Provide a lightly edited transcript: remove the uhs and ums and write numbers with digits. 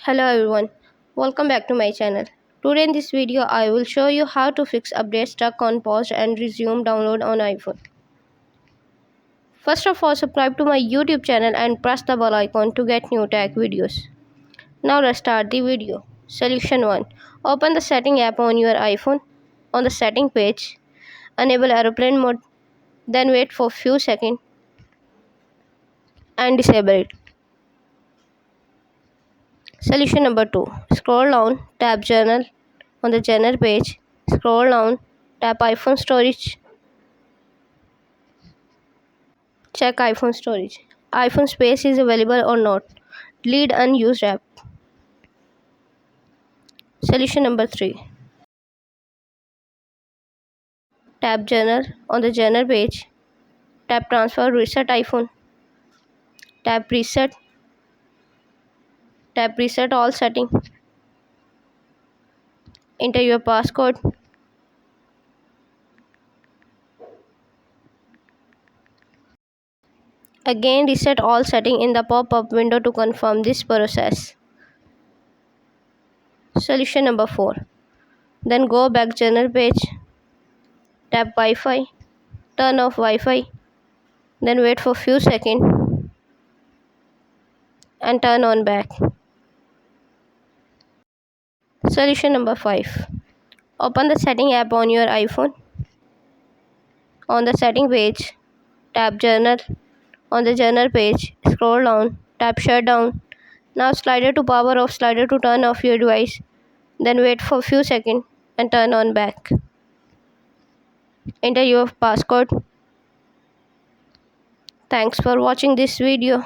Hello everyone, welcome back to my channel. Today in this video I will show you how to fix update stuck on pause and resume download on iPhone. First of all, subscribe to my YouTube channel and press the bell icon to get new tech videos. Now let's start the video. Solution 1. Open the setting app on your iPhone. On the setting page, enable airplane mode, then wait for few seconds and disable it. Solution number 2. Scroll down, tap Journal. On the Journal page, scroll down, tap iPhone storage. Check iPhone storage. iPhone space is available or not. Delete unused app. Solution number 3. Tap Journal. On the Journal page, tap Transfer Reset iPhone. Tap Reset. Tap Reset all setting. Enter your passcode. Again reset all setting in the pop-up window to confirm this process. Solution number 4. Then go back Journal page. Tap Wi-Fi. Turn off Wi-Fi. Then wait for few seconds and turn on back. Solution number 5. Open the setting app on your iPhone. On the setting page, tap Journal. On the Journal page, scroll down, tap Shutdown. Now slider to power off, slider to turn off your device. Then wait for few seconds and turn on back. Enter your passcode. Thanks for watching this video.